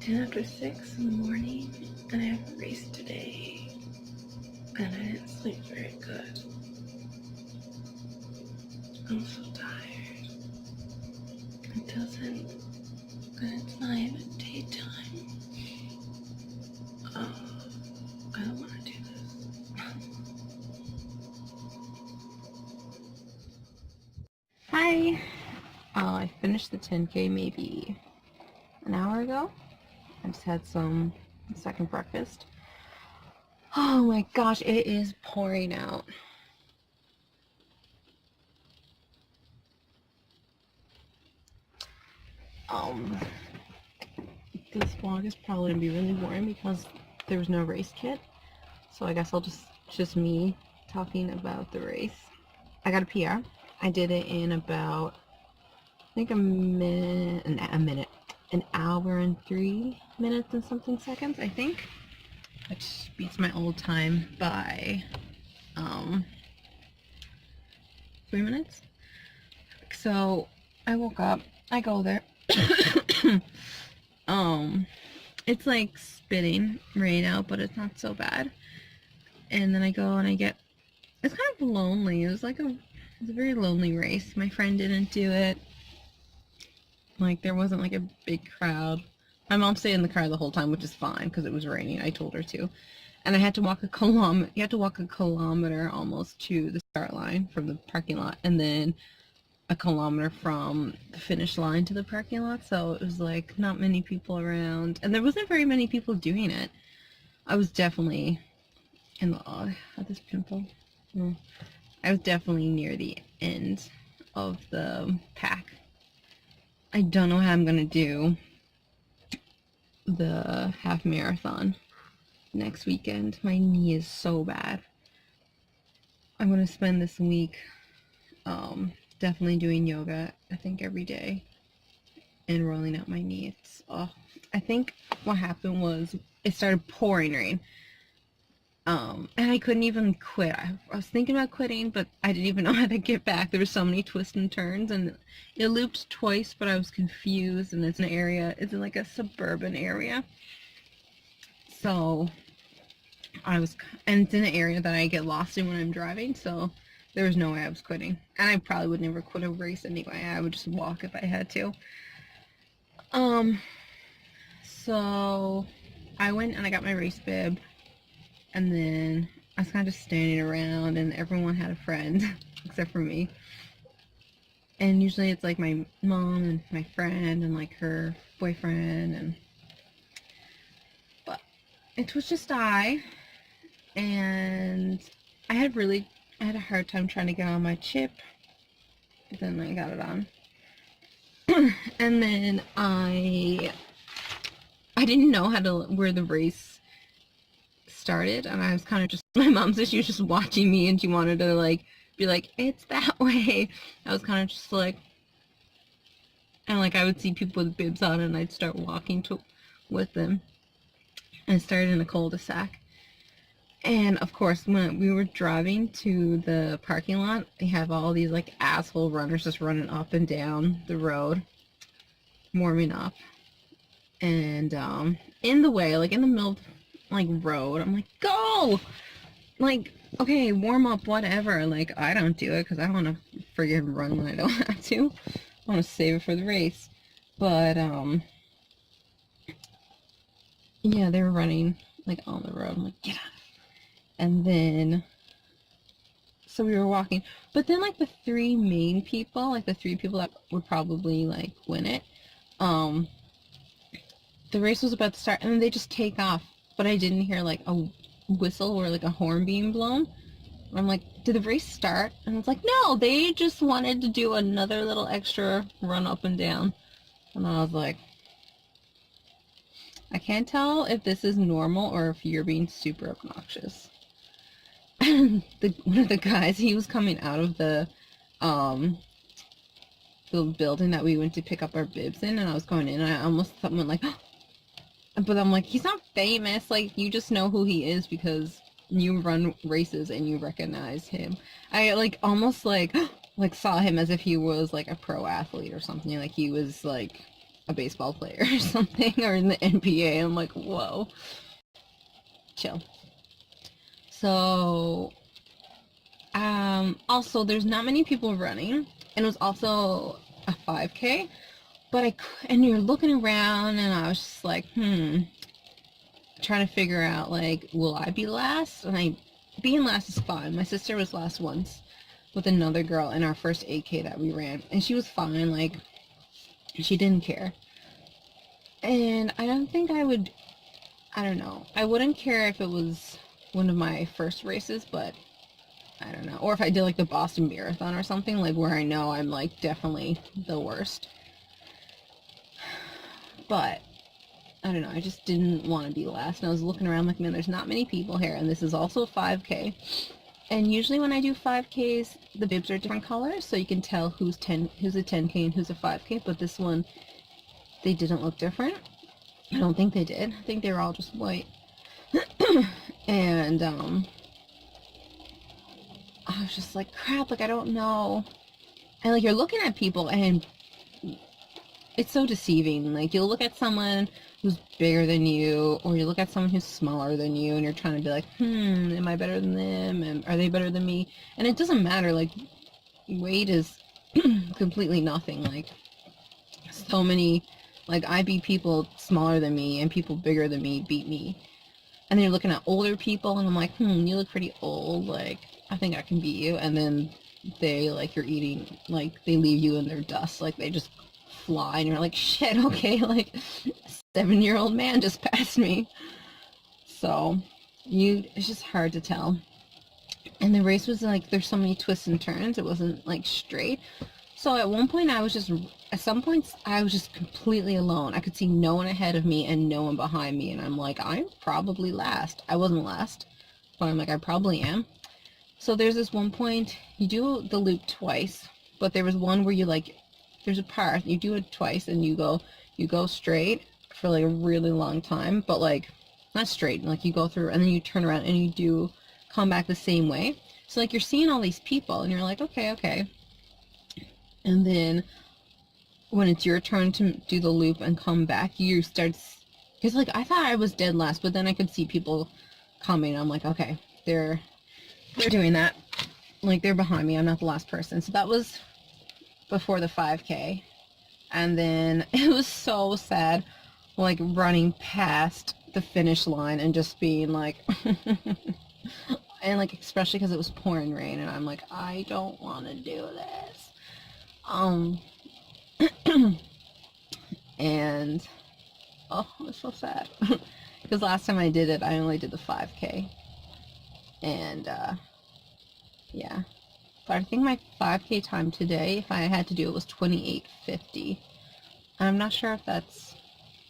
10 after 6 in the morning, and I have a race today, and I didn't sleep very good. I'm so tired. It doesn't, and it's not even daytime. Oh, I don't want to do this. Hi. I finished the 10K maybe an hour ago. I just had some second breakfast. Oh my gosh, it is pouring out. This vlog is probably gonna be really boring because there was no race kit. So I guess I'll just me talking about the race. I got a PR. I did it in about, I think an hour and 3 minutes and something seconds, I think. Which beats my old time by 3 minutes. So I woke up, I go there. It's like spitting rain out, but it's not so bad. And then I go and it's kind of lonely. It was a very lonely race. My friend didn't do it. Like, there wasn't like a big crowd. My mom stayed in the car the whole time, which is fine because it was raining. I told her to. And I had to walk a kilometer. You had to walk a kilometer almost to the start line from the parking lot, and then a kilometer from the finish line to the parking lot. So it was like not many people around, and there wasn't very many people doing it. I was definitely I had this pimple. I was definitely near the end of the pack. I don't know how I'm gonna do the half marathon next weekend. My knee is so bad. I'm gonna spend this week definitely doing yoga, I think every day, and rolling out my knee. I think what happened was it started pouring rain. And I couldn't even quit. I was thinking about quitting, but I didn't even know how to get back. There were so many twists and turns, and it looped twice, but I was confused, and it's in like a suburban area. So and it's in an area that I get lost in when I'm driving, so there was no way I was quitting. And I probably would never quit a race anyway. I would just walk if I had to. So I went and I got my race bib, and then I was kind of just standing around, and everyone had a friend except for me. And usually it's like my mom and my friend and like her boyfriend, but it was just and I had a hard time trying to get on my chip, but then I got it on. And then I didn't know where the race started, and I was kind of just, my mom said she was just watching me and she wanted to like be like, it's that way. I was kind of just like, and like I would see people with bibs on and I'd start walking with them. And it started in a cul-de-sac. And of course, when we were driving to the parking lot, they have all these like asshole runners just running up and down the road, warming up. And in the way, like in the middle of like road, I'm like, go! Like, okay, warm up, whatever. Like, I don't do it because I want to friggin' run when I don't have to. I want to save it for the race. But yeah, they were running like on the road. I'm like, get out. And then, so we were walking, but then like the three main people, like the three people that would probably like win it, the race was about to start, and then they just take off, but I didn't hear like a whistle or like a horn being blown. And I'm like, did the race start? And it's like, no, they just wanted to do another little extra run up and down. And I was like, I can't tell if this is normal or if you're being super obnoxious. One of the guys, he was coming out of the building that we went to pick up our bibs in, and I was going in, and I almost thought, like, but I'm like, he's not famous. Like, you just know who he is because you run races and you recognize him. I like almost like saw him as if he was like a pro athlete or something. Like he was like a baseball player or something, or in the NBA. I'm like, whoa, chill. So, also, there's not many people running, and it was also a 5K. But and you're looking around, and I was just like, trying to figure out, like, will I be last? And being last is fine. My sister was last once with another girl in our first 8K that we ran, and she was fine. Like, she didn't care. And I don't think I would, I don't know. I wouldn't care if it was one of my first races, but I don't know. Or if I did like the Boston Marathon or something, like where I know I'm like definitely the worst. But I don't know. I just didn't want to be last. And I was looking around like, man, there's not many people here. And this is also 5K. And usually when I do 5Ks, the bibs are different colors, so you can tell who's a 10K and who's a 5K. But this one, they didn't look different. I don't think they did. I think they were all just white. And I was just like, crap, like I don't know. And like you're looking at people and it's so deceiving. Like you'll look at someone who's bigger than you, or you look at someone who's smaller than you, and you're trying to be like, am I better than them? And are they better than me? And it doesn't matter. Like weight is completely nothing. Like so many, like I beat people smaller than me, and people bigger than me beat me. And then you're looking at older people, and I'm like, you look pretty old. Like I think I can beat you. And then they like you're eating, like they leave you in their dust. Like they just fly, and you're like, shit, okay, like a 7-year-old man just passed me. So it's just hard to tell. And the race was like, there's so many twists and turns, it wasn't like straight. So at some points I was just completely alone. I could see no one ahead of me and no one behind me, and I'm like, I'm probably last. I wasn't last, but I'm like, I probably am. So there's this one point, you do the loop twice, but there was one where you like, there's a part, you do it twice, and you go straight for like a really long time, but like not straight, like you go through and then you turn around and you come back the same way. So like you're seeing all these people and you're like, okay. And then when it's your turn to do the loop and come back, you start, because like I thought I was dead last, but then I could see people coming. I'm like, okay, they're doing that. Like they're behind me. I'm not the last person. So that was before the 5K. And then it was so sad, like running past the finish line and just being like, and like, especially because it was pouring rain, and I'm like, I don't want to do this. And, oh, it's so sad. Because last time I did it, I only did the 5K. And, yeah. But I think my 5K time today, if I had to do it, was 28:50. I'm not sure if that's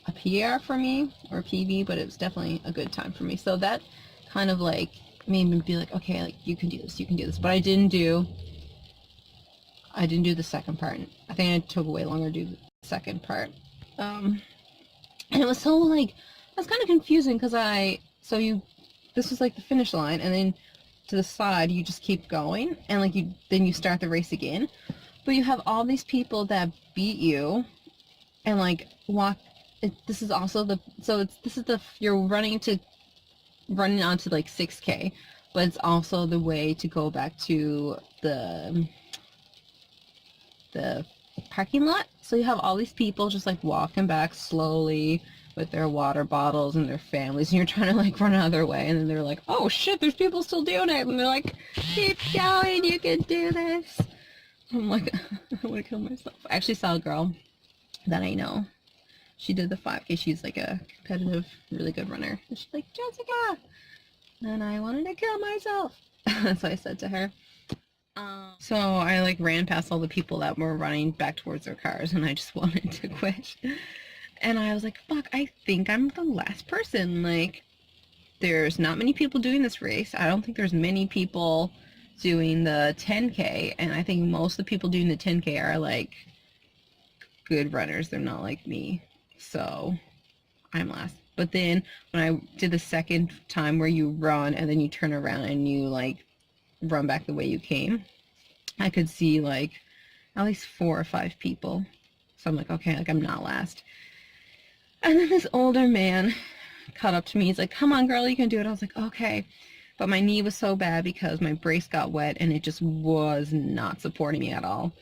a PR for me or a PB, but it was definitely a good time for me. So that kind of like made me be like, okay, like you can do this. But I didn't do the second part. I think it took way longer to do the second part. And it was so like, that's kind of confusing because this was like the finish line, and then to the side you just keep going, and like then you start the race again, but you have all these people that beat you and like walk. This is also you're running onto like 6K, but it's also the way to go back to the parking lot. So you have all these people just like walking back slowly with their water bottles and their families, and you're trying to like run out of their way, and then they're like, oh shit, there's people still doing it, and they're like, keep going, you can do this. I'm like, I want to kill myself. I actually saw a girl that I know, she did the 5K. She's like a competitive, really good runner, and she's like, Jessica, and I wanted to kill myself. So I said to her, so I like ran past all the people that were running back towards their cars, and I just wanted to quit. And I was like, fuck, I think I'm the last person. Like, there's not many people doing this race. I don't think there's many people doing the 10K, and I think most of the people doing the 10K are like good runners. They're not like me. So I'm last. But then when I did the second time where you run and then you turn around and you like run back the way you came, I could see like at least 4 or 5 people. So I'm like, okay, like I'm not last. And then this older man caught up to me. He's like, come on, girl, you can do it. I was like, okay. But my knee was so bad because my brace got wet and it just was not supporting me at all.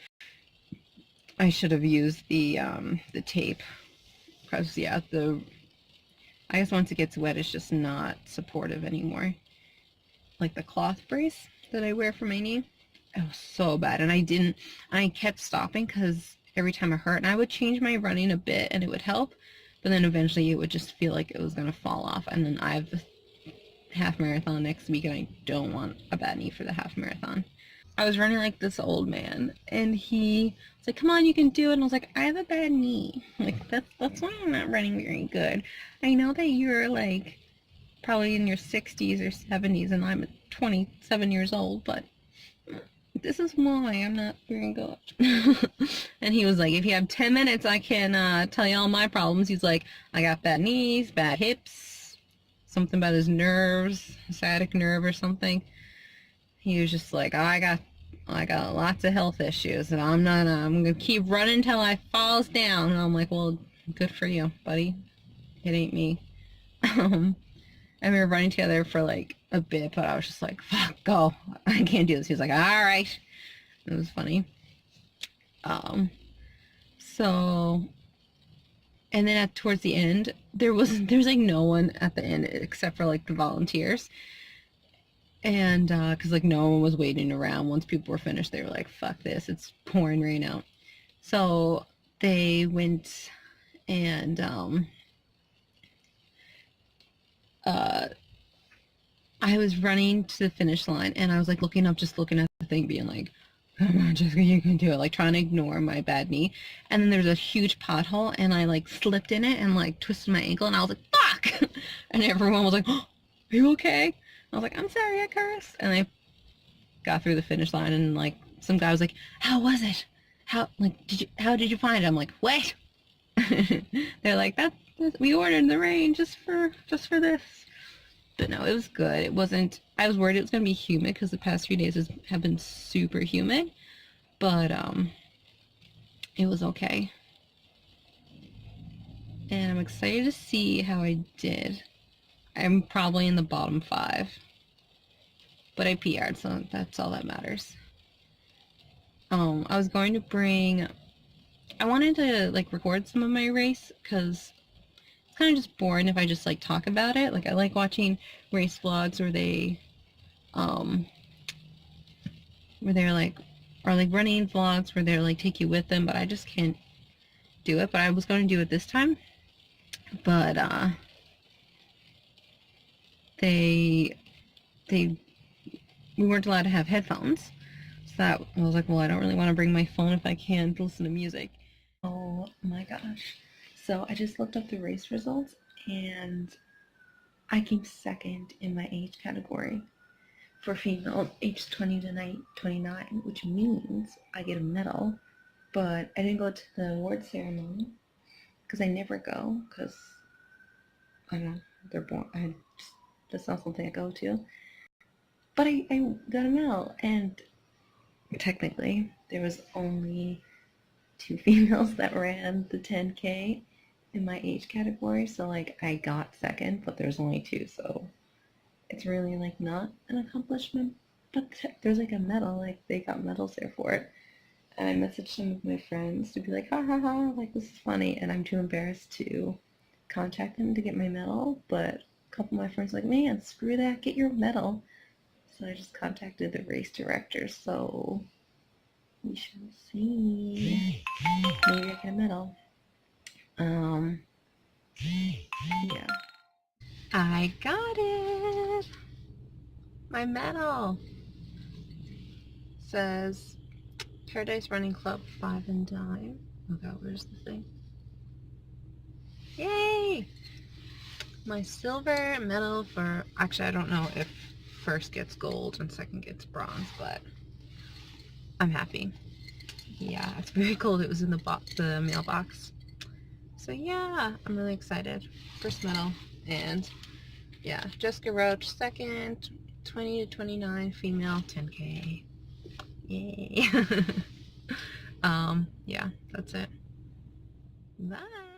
I should have used the tape because yeah, I guess once it gets wet, it's just not supportive anymore. Like the cloth brace that I wear for my knee, it was so bad, and I kept stopping because every time it hurt, and I would change my running a bit and it would help, but then eventually it would just feel like it was gonna fall off. And then I have the half marathon next week, and I don't want a bad knee for the half marathon. I was running like this old man, and he was like, come on, you can do it. And I was like, I have a bad knee. Like, that's why I'm not running very good. I know that you're like probably in your 60s or 70s, and I'm 27 years old, but this is why I'm not very good. And he was like, if you have 10 minutes, I can tell you all my problems. He's like, I got bad knees, bad hips, something about his nerves, sciatic nerve or something. He was just like, oh, I got lots of health issues, and I'm gonna keep running till I falls down. And I'm like, well, good for you, buddy. It ain't me. And we were running together for like a bit, but I was just like, fuck, go. I can't do this. He was like, all right. It was funny. So, and then towards the end, there was like no one at the end except for like the volunteers. And because like no one was waiting around. Once people were finished, they were like, fuck this, it's pouring rain out. So they went and I was running to the finish line, and I was like looking up, just looking at the thing, being like, come on, Jessica, you can do it, like trying to ignore my bad knee. And then there was a huge pothole, and I like slipped in it and like twisted my ankle, and I was like, fuck. And everyone was like, oh, are you okay? I was like, I'm sorry, I cursed. And I got through the finish line, and like some guy was like, how was it? How did you find it? I'm like, wait. They're like, that we ordered in the rain just for this. But no, it was good. It wasn't, I was worried it was gonna be humid because the past few days have been super humid, but it was okay. And I'm excited to see how I did. I'm probably in the bottom 5. But I PR'd, so that's all that matters. I was going to bring... I wanted to, like, record some of my race, because it's kind of just boring if I just, like, talk about it. Like, I like watching race vlogs where they're, like... Or, like, running vlogs where they're, like, take you with them, but I just can't do it. But I was going to do it this time. But, we weren't allowed to have headphones. So that I was like, well, I don't really want to bring my phone if I can to listen to music. Oh my gosh. So I just looked up the race results, and I came second in my age category for female age 20 to 29, which means I get a medal. But I didn't go to the award ceremony because I never go, because I don't know, they're born. That's not something I go to. But I got a medal, and technically there was only 2 females that ran the 10K in my age category, so like I got second, but there's only 2, so it's really like not an accomplishment, but there's like a medal, like they got medals there for it. And I messaged some of my friends to be like, ha ha ha, like this is funny, and I'm too embarrassed to contact them to get my medal, but a couple of my friends were like, man, screw that, get your medal. So I just contacted the race director, so we shall see. Maybe I get a medal. Yeah. I got it! My medal! Says Paradise Running Club 5 and Dime. Oh god, where's the thing? Yay! My silver medal for... Actually, I don't know if first gets gold and second gets bronze, but I'm happy. Yeah, it's very cold. It was in the mailbox. So yeah, I'm really excited. First medal. And yeah, Jessica Roach, second, 20 to 29, female, 10K. Yay. Yeah, that's it. Bye.